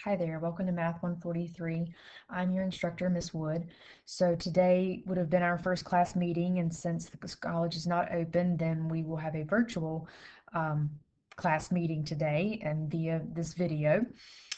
Hi there, welcome to Math 143. I'm your instructor, Miss Wood. So today would have been our first class meeting, and since the college is not open, then we will have a virtual um, class meeting today and via this video.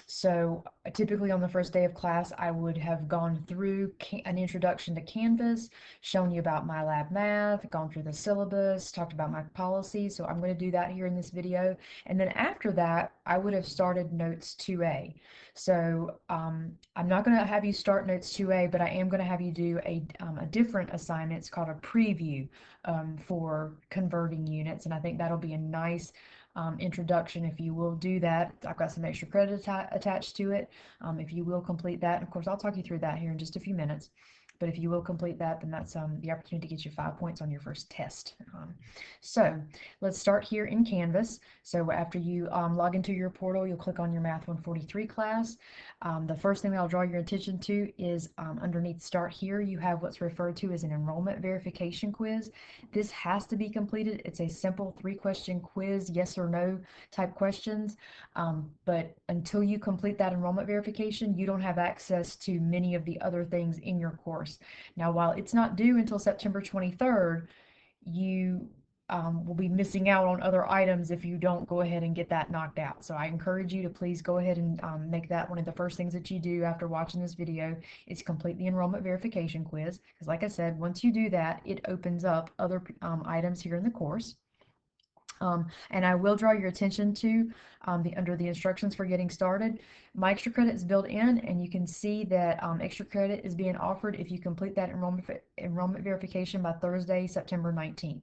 So typically on the first day of class, I would have gone through an introduction to Canvas, shown you about MyLab Math, gone through the syllabus, talked about my policies. So I'm going to do that here in this video. And then after that, I would have started Notes 2A. So I'm not going to have you start Notes 2A, but I am going to have you do a different assignment. It's called a preview for converting units. And I think that'll be a nice introduction. If you will do that, I've got some extra credit attached to it. If you will complete that, and of course I'll talk you through that here in just a few minutes, but if you will complete that, then that's the opportunity to get you 5 points on your first test. So let's start here in Canvas. So after you log into your portal, you'll click on your Math 143 class. The first thing that I'll draw your attention to is underneath Start Here, you have what's referred to as an enrollment verification quiz. This has to be completed. It's a simple 3-question quiz, yes or no type questions. But until you complete that enrollment verification, you don't have access to many of the other things in your course. Now, while it's not due until September 23rd, you will be missing out on other items if you don't go ahead and get that knocked out. So I encourage you to please go ahead and make that one of the first things that you do after watching this video is complete the enrollment verification quiz. Because like I said, once you do that, it opens up other items here in the course. And I will draw your attention to under the instructions for getting started. My extra credit is built in, and you can see that extra credit is being offered if you complete that enrollment verification by Thursday, September 19th.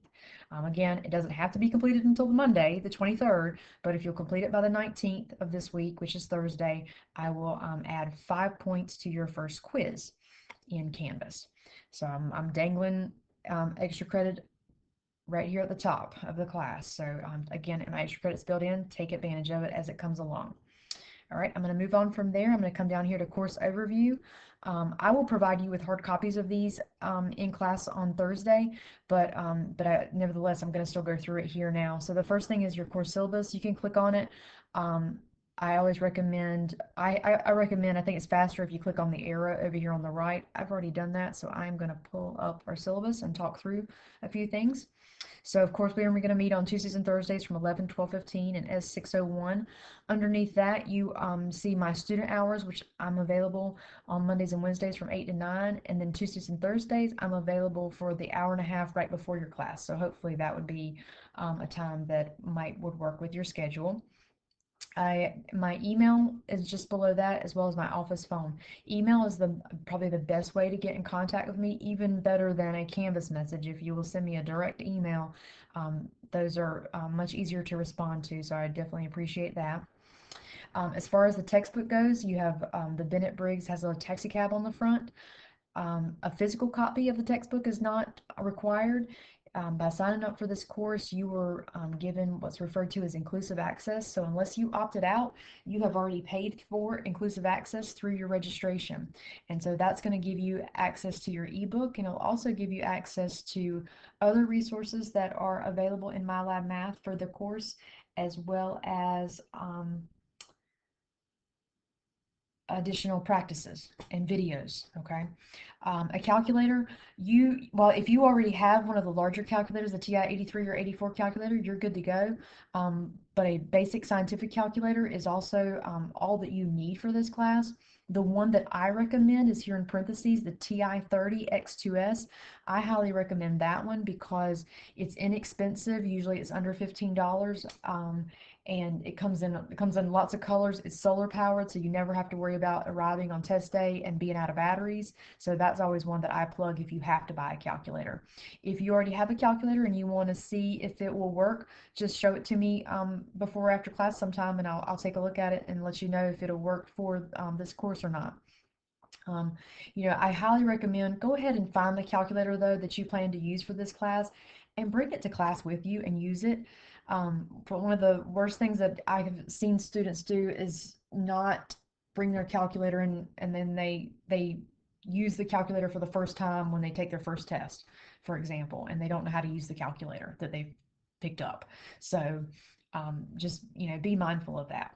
Again, it doesn't have to be completed until Monday, the 23rd, but if you'll complete it by the 19th of this week, which is Thursday, I will add 5 points to your first quiz in Canvas. So I'm dangling extra credit right here at the top of the class. So again, my extra credits built in, take advantage of it as it comes along. All right, I'm going to move on from there. I'm going to come down here to course overview. I will provide you with hard copies of these in class on Thursday, but nevertheless, I'm going to still go through it here now. So the first thing is your course syllabus. You can click on it. I always recommend, I recommend, I think it's faster if you click on the arrow over here on the right. I've already done that, so I'm going to pull up our syllabus and talk through a few things. So of course, we are going to meet on Tuesdays and Thursdays from 11, 12:15 and S601. Underneath that, you see my student hours, which I'm available on Mondays and Wednesdays from 8 to 9. And then Tuesdays and Thursdays, I'm available for the hour and a half right before your class. So hopefully that would be a time that would work with your schedule. My email is just below that, as well as my office phone. Email is probably the best way to get in contact with me, even better than a Canvas message. If you will send me a direct email, those are much easier to respond to, so I definitely appreciate that. As far as the textbook goes, you have the Bennett Briggs has a taxi cab on the front. A physical copy of the textbook is not required. By signing up for this course, you were given what's referred to as inclusive access. So unless you opted out, you have already paid for inclusive access through your registration. And so that's going to give you access to your ebook, and it'll also give you access to other resources that are available in MyLab Math for the course, as well as additional practices and videos. Okay. A calculator, if you already have one of the larger calculators, the TI-83 or 84 calculator, you're good to go. But a basic scientific calculator is also all that you need for this class. The one that I recommend is here in parentheses, the TI-30X2S. I highly recommend that one because it's inexpensive. Usually it's under $15. And it comes in lots of colors. It's solar powered, so you never have to worry about arriving on test day and being out of batteries. So that's always one that I plug if you have to buy a calculator. If you already have a calculator and you want to see if it will work, just show it to me before or after class sometime, and I'll take a look at it and let you know if it'll work for this course or not. I highly recommend go ahead and find the calculator though that you plan to use for this class and bring it to class with you and use it. But one of the worst things that I have seen students do is not bring their calculator in, and then they use the calculator for the first time when they take their first test, for example, and they don't know how to use the calculator that they've picked up. So just be mindful of that.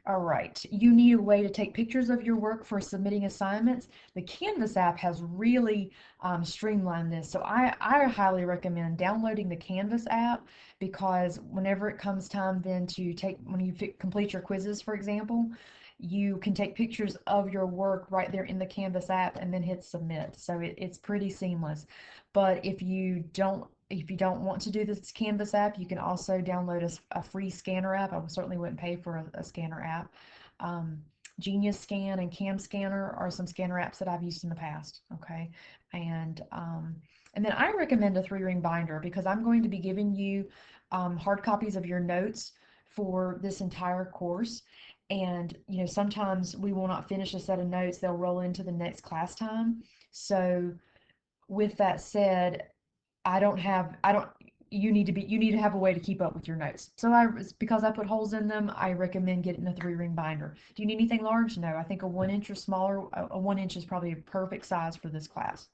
All right, you need a way to take pictures of your work for submitting assignments. The Canvas app has really streamlined this. So I highly recommend downloading the Canvas app, because whenever it comes time then to when you complete your quizzes, for example, you can take pictures of your work right there in the Canvas app and then hit submit. So it's pretty seamless. But if you don't want to do this Canvas app, you can also download a free scanner app. I certainly wouldn't pay for a scanner app. Um, Genius Scan and Cam Scanner are some scanner apps that I've used in the past. Okay, and then I recommend a 3-ring binder, because I'm going to be giving you hard copies of your notes for this entire course. And sometimes we will not finish a set of notes; they'll roll into the next class time. So with that said, I don't, you need to have a way to keep up with your notes. So because I put holes in them, I recommend getting a 3-ring binder. Do you need anything large? No, I think a 1 inch or smaller, a 1 inch is probably a perfect size for this class.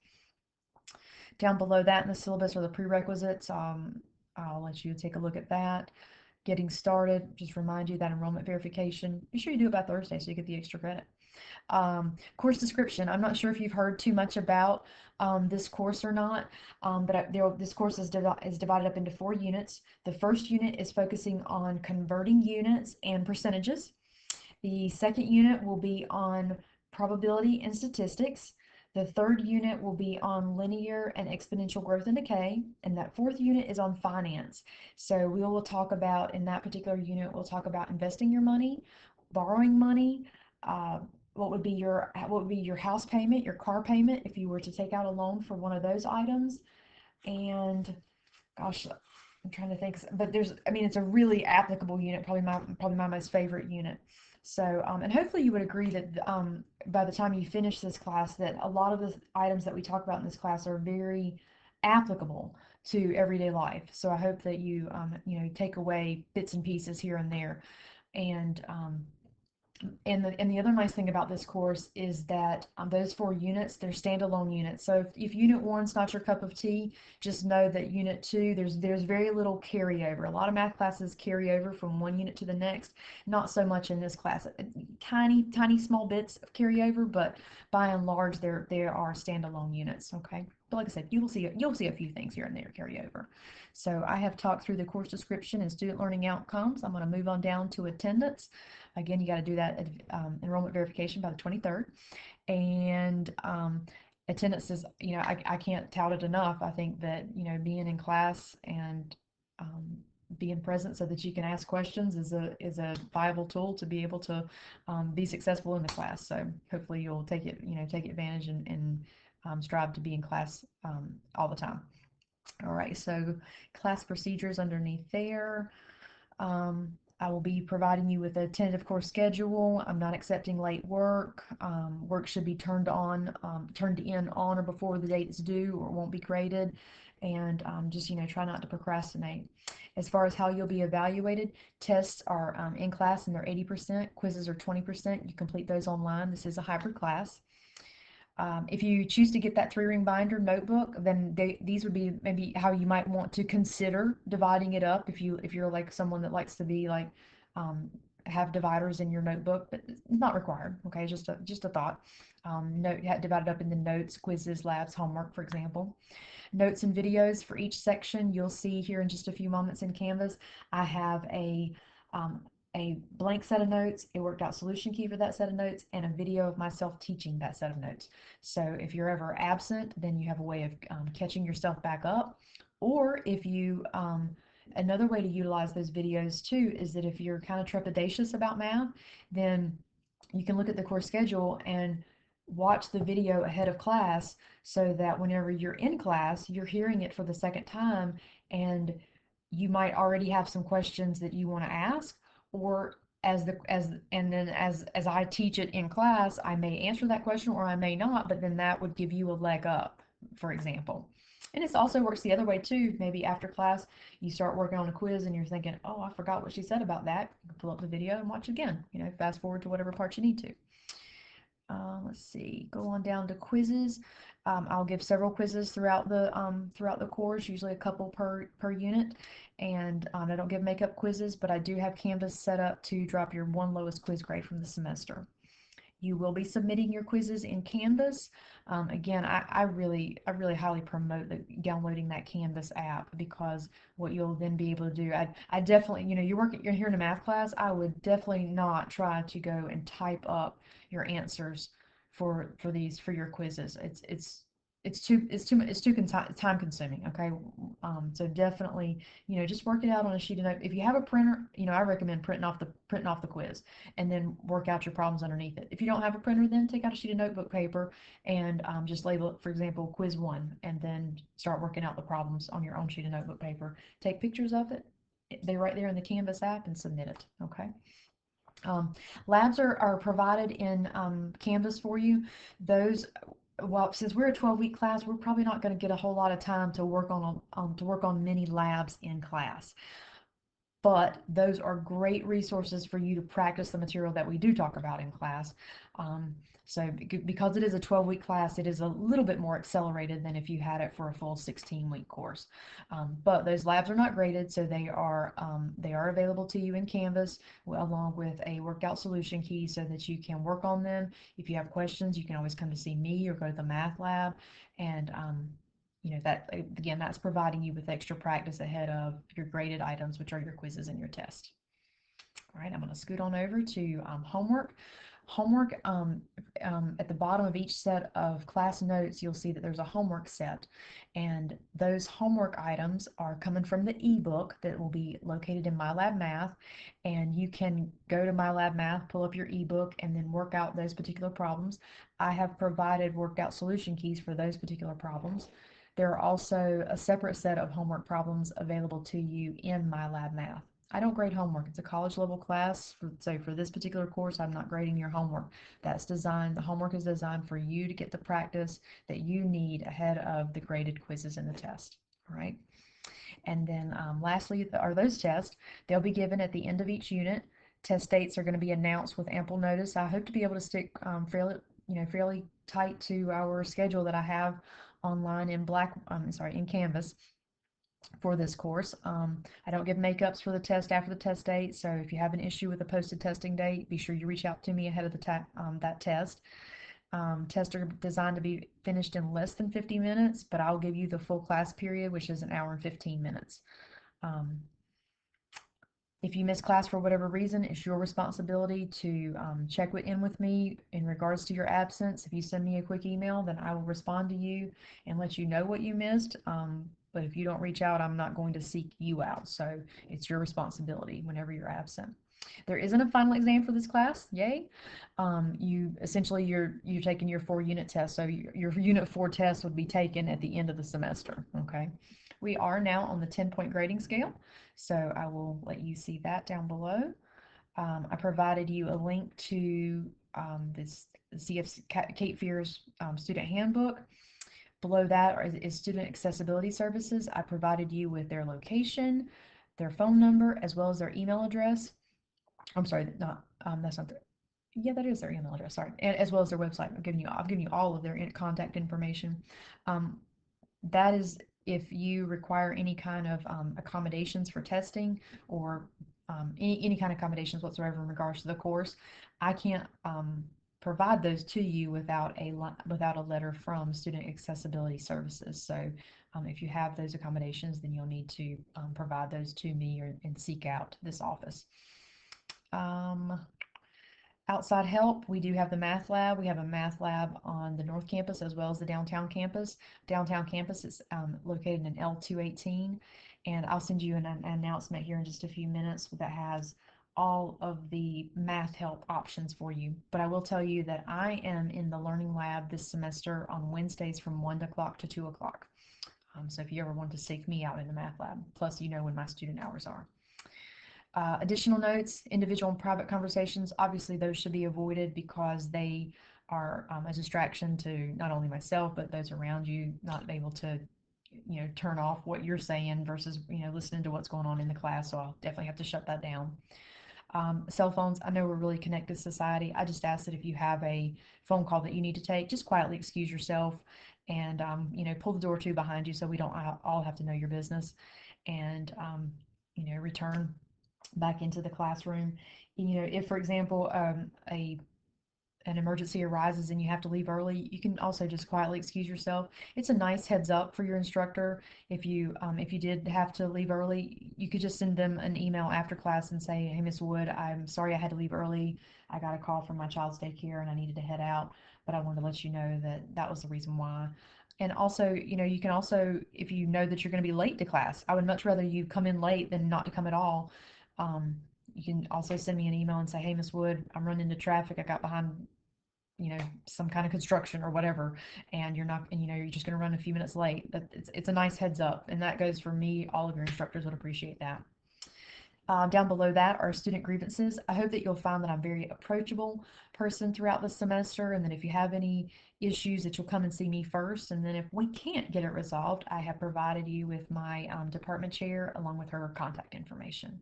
Down below that in the syllabus are the prerequisites. I'll let you take a look at that. Getting started, just remind you that enrollment verification, be sure you do it by Thursday so you get the extra credit. Course description. I'm not sure if you've heard too much about this course or not, but this course is divided up into 4 units. The first unit is focusing on converting units and percentages. The second unit will be on probability and statistics. The third unit will be on linear and exponential growth and decay, and that fourth unit is on finance. So we will talk about, in that particular unit, we'll talk about investing your money, borrowing money, uh, what would be your house payment, your car payment if you were to take out a loan for one of those items. And gosh, I'm trying to think, but it's a really applicable unit, probably my most favorite unit. So, and hopefully you would agree that by the time you finish this class, that a lot of the items that we talk about in this class are very applicable to everyday life. So I hope that you take away bits and pieces here and there. And the other nice thing about this course is that those 4 units, they're standalone units. So if unit 1's not your cup of tea, just know that unit 2, there's very little carryover. A lot of math classes carry over from one unit to the next. Not so much in this class. Tiny small bits of carryover, but by and large, there are standalone units. Okay, but like I said, you'll see a few things here and there carry over. So I have talked through the course description and student learning outcomes. I'm going to move on down to attendance. Again, you got to do that enrollment verification by the 23rd. And attendance is, I can't tout it enough. I think that, being in class and being present so that you can ask questions is a viable tool to be able to be successful in the class. So hopefully you'll take advantage and strive to be in class all the time. All right, so class procedures underneath there. I will be providing you with a tentative course schedule. I'm not accepting late work. Work should be turned in on or before the date is due, or it won't be graded. And just try not to procrastinate. As far as how you'll be evaluated, tests are in class and they're 80%. Quizzes are 20%. You complete those online. This is a hybrid class. If you choose to get that 3-ring binder notebook, then these would be maybe how you might want to consider dividing it up, if you're like someone that likes to be like have dividers in your notebook, but it's not required. Okay, just a thought. Divided up into notes, quizzes, labs, homework, for example. Notes and videos for each section. You'll see here in just a few moments in Canvas, I have a blank set of notes, a worked out solution key for that set of notes, and a video of myself teaching that set of notes. So if you're ever absent, then you have a way of catching yourself back up. Or if you, another way to utilize those videos too is that if you're kind of trepidatious about math, then you can look at the course schedule and watch the video ahead of class, so that whenever you're in class, you're hearing it for the second time, and you might already have some questions that you want to ask, or as I teach it in class, I may answer that question or I may not, but then that would give you a leg up, for example. And it also works the other way too. Maybe after class, you start working on a quiz and you're thinking, oh, I forgot what she said about that. You can pull up the video and watch again. Fast forward to whatever part you need to. Let's see, go on down to quizzes. I'll give several quizzes throughout the course, usually a couple per unit. And I don't give makeup quizzes, but I do have Canvas set up to drop your one lowest quiz grade from the semester. You will be submitting your quizzes in Canvas. Again, I really highly promote downloading that Canvas app, because what you'll then be able to do, I definitely, you're here in a math class, I would definitely not try to go and type up your answers for your quizzes. It's too time consuming. Okay. So definitely, just work it out on a sheet of note. If you have a printer, I recommend printing off the quiz and then work out your problems underneath it. If you don't have a printer, then take out a sheet of notebook paper and just label it, for example, quiz 1, and then start working out the problems on your own sheet of notebook paper. Take pictures of it. They're right there in the Canvas app, and submit it. Okay. Labs are provided in Canvas for you. Those, well, since we're a 12-week class, we're probably not going to get a whole lot of time to work on many labs in class. But those are great resources for you to practice the material that we do talk about in class. So because it is a 12-week class, it is a little bit more accelerated than if you had it for a full 16-week course. But those labs are not graded, so they are available to you in Canvas, along with a workout solution key, so that you can work on them. If you have questions, you can always come to see me or go to the math lab, and that, again, that's providing you with extra practice ahead of your graded items, which are your quizzes and your test. All right, I'm going to scoot on over to homework. Homework, at the bottom of each set of class notes, you'll see that there's a homework set, and those homework items are coming from the ebook that will be located in MyLab Math, and you can go to MyLab Math, pull up your ebook, and then work out those particular problems. I have provided worked out solution keys for those particular problems. There are also a separate set of homework problems available to you in MyLab Math. I don't grade homework. It's a college level class. So for this particular course, I'm not grading your homework. The homework is designed for you to get the practice that you need ahead of the graded quizzes and the test. All right. And then lastly are those tests. They'll be given at the end of each unit. Test dates are going to be announced with ample notice. I hope to be able to stick fairly tight to our schedule that I have online in Canvas for this course. I don't give makeups for the test after the test date, so if you have an issue with the posted testing date, be sure you reach out to me ahead of that test. Tests are designed to be finished in less than 50 minutes, but I'll give you the full class period, which is an hour and 15 minutes. If you miss class for whatever reason, it's your responsibility to check in with me in regards to your absence. If you send me a quick email, then I will respond to you and let you know what you missed. But if you don't reach out, I'm not going to seek you out. So it's your responsibility whenever you're absent. There isn't a final exam for this class, yay. You're taking your 4-unit test, so your unit 4 test would be taken at the end of the semester, okay? We are now on the 10-point grading scale, so I will let you see that down below. I provided you a link to this CF Cape Fear's student handbook. Below that is Student Accessibility Services. I provided you with their location, their phone number, as well as their email address. I'm sorry, that's not their, yeah, that is their email address, sorry, and as well as their website. I've given you all of their contact information. That is if you require any kind of accommodations for testing, or any kind of accommodations whatsoever in regards to the course. I can't provide those to you without a letter from Student Accessibility Services. So if you have those accommodations, then you'll need to provide those to me and seek out this office. Outside help, we do have the math lab. We have a math lab on the North Campus as well as the downtown campus. Downtown campus is located in L218, and I'll send you an announcement here in just a few minutes that has all of the math help options for you. But I will tell you that I am in the learning lab this semester on Wednesdays from 1 o'clock to 2 o'clock. So if you ever want to seek me out in the math lab, plus when my student hours are. Additional notes, individual and private conversations, obviously those should be avoided because they are a distraction to not only myself, but those around you, not able to, turn off what you're saying versus, listening to what's going on in the class. So I'll definitely have to shut that down. Cell phones, I know we're a really connected society. I just ask that if you have a phone call that you need to take, just quietly excuse yourself and, pull the door to behind you so we don't all have to know your business, and, return back into the classroom. If, for example, an emergency arises and you have to leave early, you can also just quietly excuse yourself. It's a nice heads up for your instructor. If you did have to leave early, you could just send them an email after class and say, "Hey, Miss Wood, I'm sorry I had to leave early. I got a call from my child's daycare and I needed to head out, but I wanted to let you know that that was the reason why." And also, you can also, if you know that you're going to be late to class, I would much rather you come in late than not to come at all. Um, you can also send me an email and say, "Hey, Miss Wood, I'm running into traffic. I got behind, some kind of construction or whatever, and you're not, and you're just going to run a few minutes late." It's a nice heads up, and that goes for me. All of your instructors would appreciate that. Down below that are student grievances. I hope that you'll find that I'm a very approachable person throughout the semester, and that if you have any issues, that you'll come and see me first. And then if we can't get it resolved, I have provided you with my department chair along with her contact information.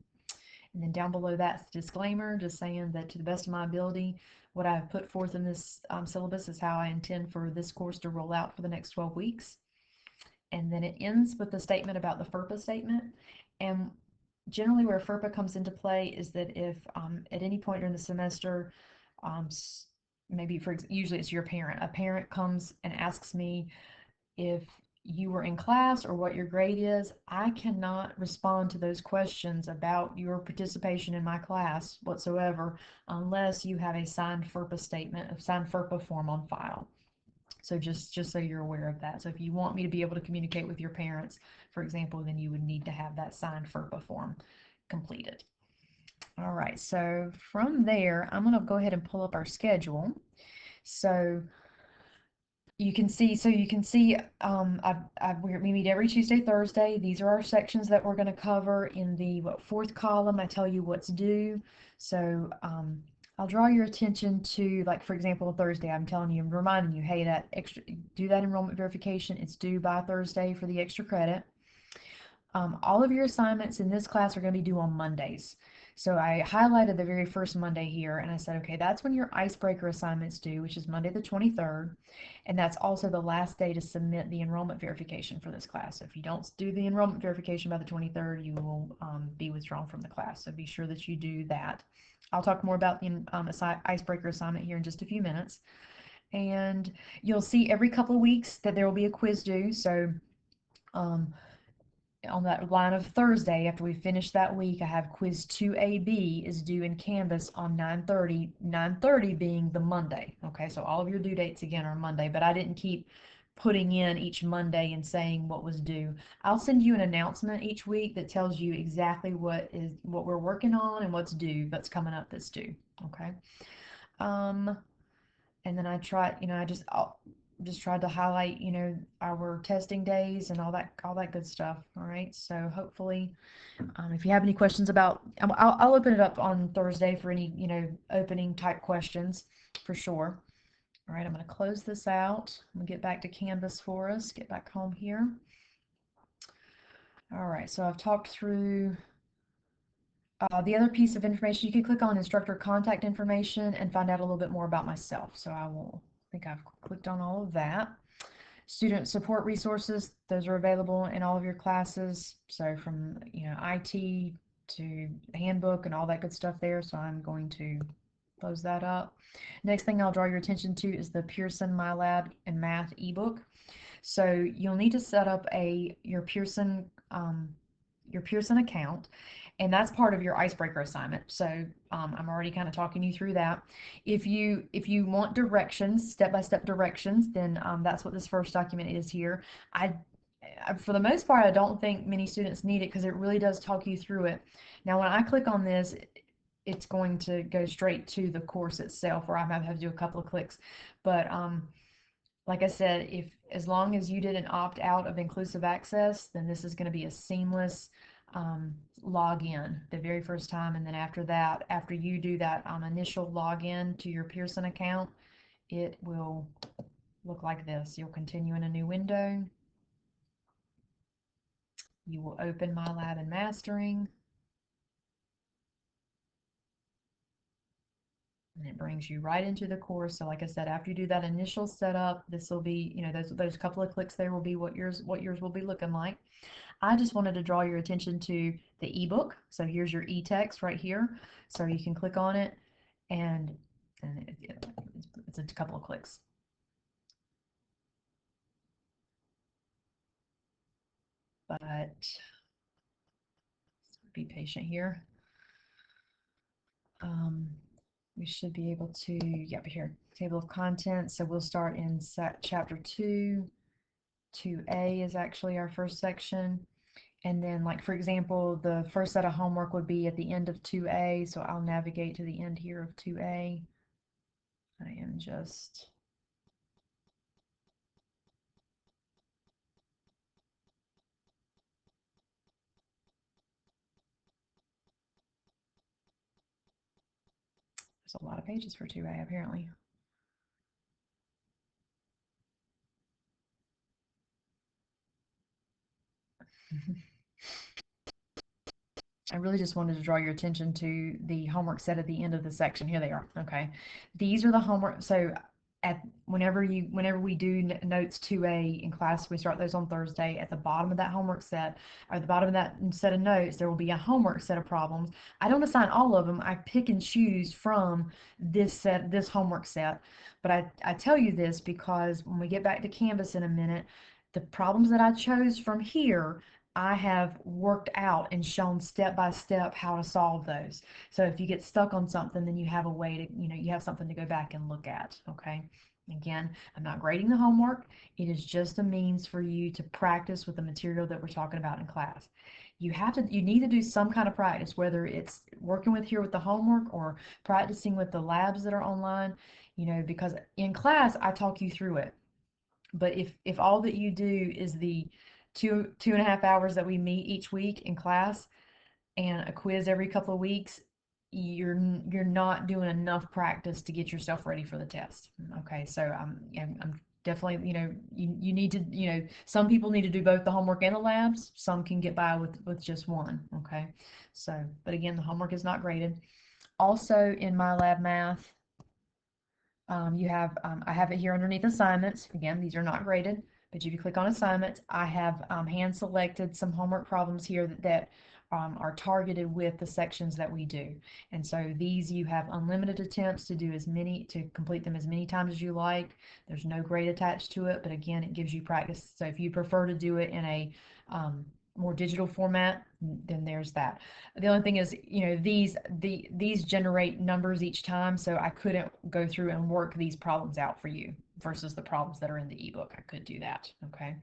And then down below that's the disclaimer, just saying that to the best of my ability, what I've put forth in this syllabus is how I intend for this course to roll out for the next 12 weeks. And then it ends with the statement about the FERPA statement. And generally where FERPA comes into play is that if at any point during the semester, um, maybe usually it's your parent, a parent comes and asks me if you were in class or what your grade is, I cannot respond to those questions about your participation in my class whatsoever unless you have a signed FERPA statement, a signed FERPA form on file. So just so you're aware of that. So if you want me to be able to communicate with your parents, for example, then you would need to have that signed FERPA form completed. All right, so from there, I'm going to go ahead and pull up our schedule. So you can see, we meet every Tuesday, Thursday. These are our sections that we're going to cover. In the fourth column, I tell you what's due. So I'll draw your attention to, like, for example, Thursday, I'm telling you, I'm reminding you, hey, do that enrollment verification. It's due by Thursday for the extra credit. All of your assignments in this class are going to be due on Mondays. So I highlighted the very first Monday here, and I said, okay, that's when your icebreaker assignments due, which is Monday the 23rd, and that's also the last day to submit the enrollment verification for this class. So if you don't do the enrollment verification by the 23rd, you will be withdrawn from the class. So be sure that you do that. I'll talk more about the icebreaker assignment here in just a few minutes. And you'll see every couple of weeks that there will be a quiz due. So on that line of Thursday, after we finish that week, I have quiz 2AB is due in Canvas on 9:30, 9:30 being the Monday. Okay, so all of your due dates again are Monday, but I didn't keep putting in each Monday and saying what was due. I'll send you an announcement each week that tells you exactly what we're working on and what's due, that's coming up that's due. Okay. And then I'll just tried to highlight, our testing days and all that good stuff. All right. So hopefully, if you have any questions about, I'll open it up on Thursday for any, opening type questions for sure. All right. I'm going to close this out. I'm going to get back to Canvas for us, get back home here. All right. So I've talked through the other piece of information. You can click on instructor contact information and find out a little bit more about myself. So I think I've clicked on all of that. Student support resources, those are available in all of your classes. So from, IT to handbook and all that good stuff there. So I'm going to close that up. Next thing I'll draw your attention to is the Pearson MyLab and Math ebook. So you'll need to set up your Pearson account, and that's part of your icebreaker assignment. So I'm already kind of talking you through that. If you want directions, step-by-step directions, then that's what this first document is here. For the most part, I don't think many students need it because it really does talk you through it. Now, when I click on this, it's going to go straight to the course itself, where I might have to do a couple of clicks. But like I said, as long as you didn't opt out of inclusive access, then this is going to be a seamless login the very first time. And then after that, after you do that initial login to your Pearson account, it will look like this. You'll continue in a new window. You will open MyLab and Mastering. and it brings you right into the course. So like I said, after you do that initial setup, this will be, those couple of clicks there will be what yours will be looking like. I just wanted to draw your attention to the ebook. So here's your e-text right here. So you can click on it, and it's a couple of clicks. But be patient here. We should be able to, yep, here, table of contents. So we'll start in chapter 2. 2A is actually our first section. And then, like, for example, the first set of homework would be at the end of 2A. So I'll navigate to the end here of 2A. I am just there's a lot of pages for 2A apparently. I really just wanted to draw your attention to the homework set at the end of the section. Here they are. Okay. These are the homework. So whenever we do notes 2A in class, we start those on Thursday. At the bottom of that homework set, or the bottom of that set of notes, there will be a homework set of problems. I don't assign all of them. I pick and choose from this homework set. But I tell you this because when we get back to Canvas in a minute, the problems that I chose from here, I have worked out and shown step by step how to solve those. So if you get stuck on something, then you have a way to, you have something to go back and look at. Okay. Again, I'm not grading the homework. It is just a means for you to practice with the material that we're talking about in class. You need to do some kind of practice, whether it's working with the homework or practicing with the labs that are online, because in class I talk you through it. But if all that you do is the 2.5 hours that we meet each week in class and a quiz every couple of weeks, you're not doing enough practice to get yourself ready for the test. Okay, so I'm definitely, you need to, some people need to do both the homework and the labs. Some can get by with just one. Okay, so but again, the homework is not graded. Also in MyLab Math, I have it here underneath assignments. Again, these are not graded, but if you click on assignments, I have hand selected some homework problems here that are targeted with the sections that we do. And so these you have unlimited attempts to complete them as many times as you like. There's no grade attached to it, but again, it gives you practice. So if you prefer to do it in a more digital format, then there's that. The only thing is, these generate numbers each time, so I couldn't go through and work these problems out for you versus the problems that are in the ebook. I could do that. Okay.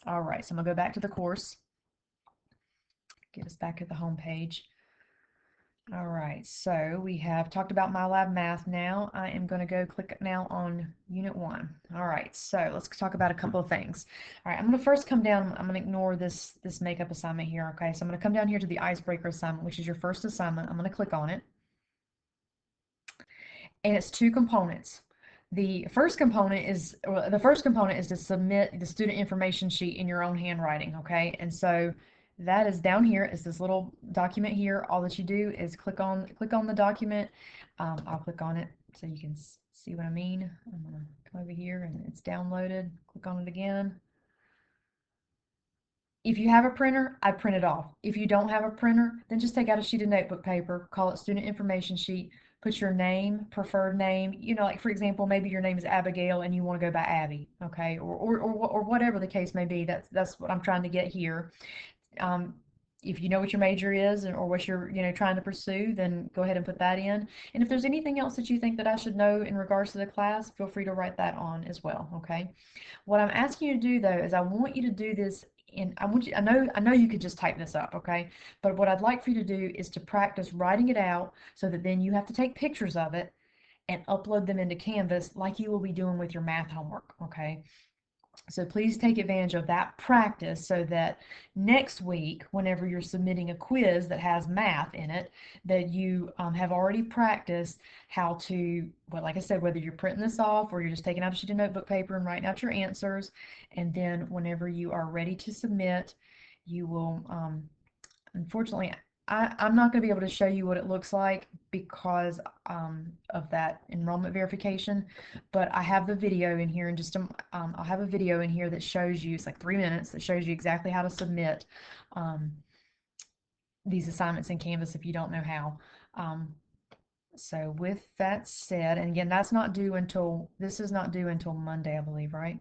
All right, so I'm gonna go back to the course. Get us back at the home page. All right, so we have talked about MyLab Math now. I am going to go click now on Unit 1. All right, so let's talk about a couple of things. All right, I'm going to first come down. I'm going to ignore this makeup assignment here, okay? So I'm going to come down here to the icebreaker assignment, which is your first assignment. I'm going to click on it. And it's two components. The first component is to submit the student information sheet in your own handwriting, okay? And so that is down here. It's this little document here. All that you do is click on the document. I'll click on it so you can see what I mean. I'm gonna come over here and it's downloaded. Click on it again. If you have a printer, I print it off. If you don't have a printer, then just take out a sheet of notebook paper, call it student information sheet, put your name, preferred name, like for example, maybe your name is Abigail and you want to go by Abby, okay, or whatever the case may be. That's what I'm trying to get here. If you know what your major is or what you're trying to pursue, then go ahead and put that in. And if there's anything else that you think that I should know in regards to the class, feel free to write that on as well, okay? What I'm asking you to do though is I want you to do this I know you could just type this up, okay? But what I'd like for you to do is to practice writing it out so that then you have to take pictures of it and upload them into Canvas like you will be doing with your math homework, okay? So please take advantage of that practice so that next week, whenever you're submitting a quiz that has math in it, that you have already practiced how to, well, like I said, whether you're printing this off or you're just taking out a sheet of notebook paper and writing out your answers, and then whenever you are ready to submit, you will, unfortunately, I'm not going to be able to show you what it looks like because of that enrollment verification, but I have the video in here, and I'll have a video in here that shows you, it's like 3 minutes, that shows you exactly how to submit um, these assignments in Canvas if you don't know how. So with that said, and again, this is not due until Monday, I believe, right?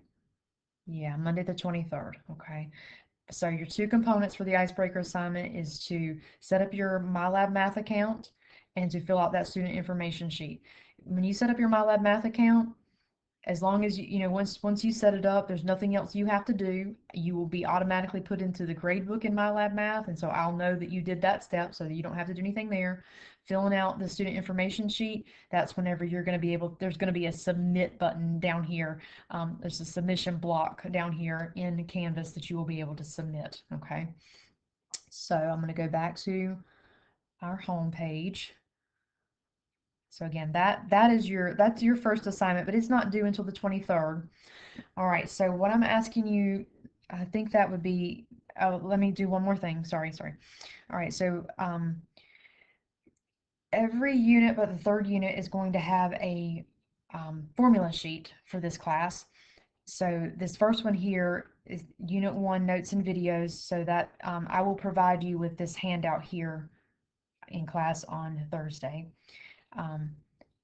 Yeah, Monday the 23rd. Okay. So your two components for the icebreaker assignment is to set up your MyLab Math account and to fill out that student information sheet. When you set up your MyLab Math account, as long as once you set it up, there's nothing else you have to do. You will be automatically put into the gradebook in MyLab Math, and so I'll know that you did that step so that you don't have to do anything there. Filling out the student information sheet, that's whenever you're going to be able, there's going to be a submit button down here. There's a submission block down here in Canvas that you will be able to submit. Okay, so I'm going to go back to our home page. So again, that's your first assignment, but it's not due until the 23rd. All right, so what I'm asking you, I think that would be, oh, let me do one more thing. Sorry. All right, so every unit but the third unit is going to have a formula sheet for this class. So this first one here is Unit 1 Notes and Videos, so that I will provide you with this handout here in class on Thursday. I'm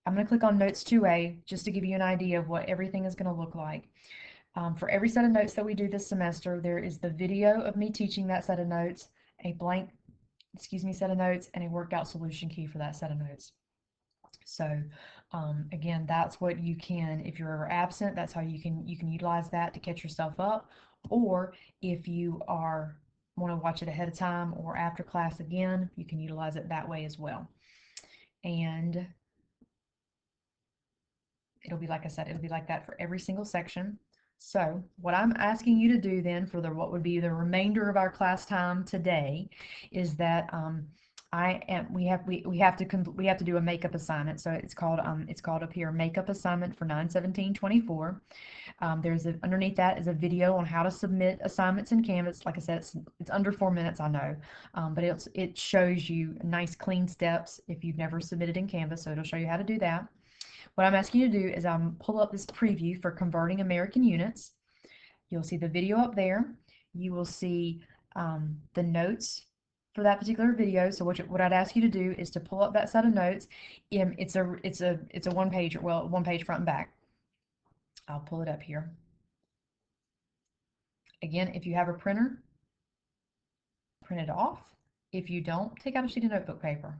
going to click on Notes 2A just to give you an idea of what everything is going to look like. For every set of notes that we do this semester, there is the video of me teaching that set of notes, a blank, set of notes, and a workout solution key for that set of notes. So again, that's what you can, if you're ever absent, that's how you can utilize that to catch yourself up. Or if you want to watch it ahead of time or after class again, you can utilize it that way as well. And it'll be, like I said, it'll be like that for every single section. So what I'm asking you to do then for what would be the remainder of our class time today is that we have to do a makeup assignment. So it's called up here makeup assignment for 9/17/24. Underneath that is a video on how to submit assignments in Canvas. Like I said, it's under 4 minutes, I know, but it shows you nice clean steps if you've never submitted in Canvas. So it'll show you how to do that. What I'm asking you to do is pull up this preview for converting American units. You'll see the video up there. You will see the notes for that particular video. So what I'd ask you to do is to pull up that set of notes. It's a one page, well, one page front and back. I'll pull it up here. Again, if you have a printer, print it off. If you don't, take out a sheet of notebook paper.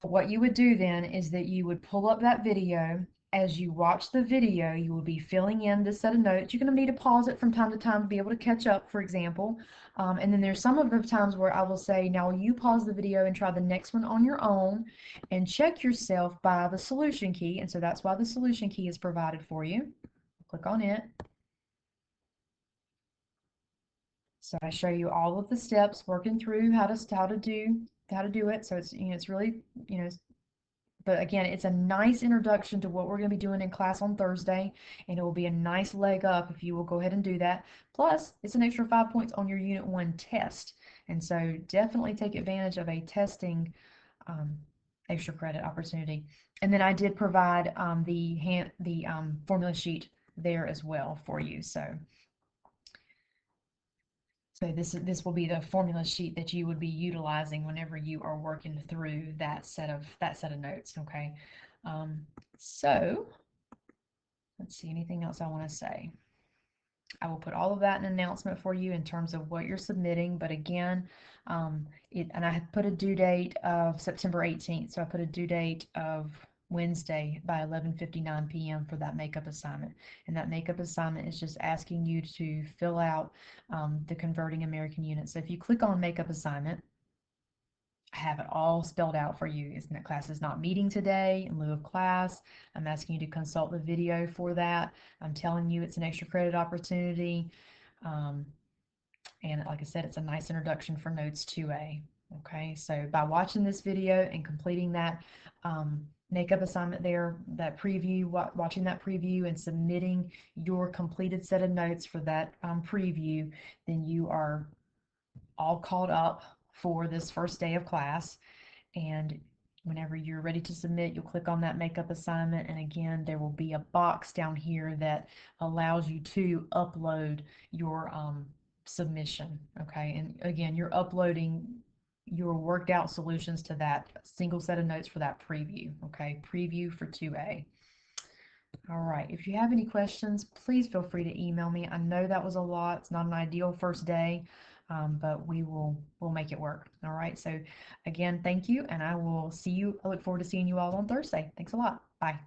But what you would do then is that you would pull up that video. As you watch the video, you will be filling in this set of notes. You're going to need to pause it from time to time to be able to catch up, for example. And then there's some of the times where I will say, now you pause the video and try the next one on your own and check yourself by the solution key. And so that's why the solution key is provided for you. Click on it. So I show you all of the steps working through how to do it. So it's really, but again, it's a nice introduction to what we're going to be doing in class on Thursday, and it will be a nice leg up if you will go ahead and do that. Plus, it's an extra 5 points on your Unit 1 test, and so definitely take advantage of a testing extra credit opportunity. And then I did provide the formula sheet there as well for you. So this will be the formula sheet that you would be utilizing whenever you are working through that set of notes. Okay, so let's see, anything else I want to say. I will put all of that in an announcement for you in terms of what you're submitting. But again, and I have put a due date of September 18th. So I put a due date of Wednesday by 11:59 p.m. for that makeup assignment. And that makeup assignment is just asking you to fill out the converting American units. So if you click on makeup assignment, I have it all spelled out for you. Isn't that class is not meeting today in lieu of class? I'm asking you to consult the video for that. I'm telling you it's an extra credit opportunity. And like I said, it's a nice introduction for Notes 2A. Okay, so by watching this video and completing that makeup assignment there, that preview, watching that preview and submitting your completed set of notes for that preview, then you are all caught up for this first day of class. And whenever you're ready to submit, you'll click on that makeup assignment, and again there will be a box down here that allows you to upload your submission. Okay, and again you're uploading your worked out solutions to that single set of notes for that preview. Okay, preview for 2A. All right, if you have any questions, please feel free to email me. I know that was a lot. It's not an ideal first day, but we'll make it work. All right, so again, thank you, and I will see you. I look forward to seeing you all on Thursday. Thanks a lot. Bye.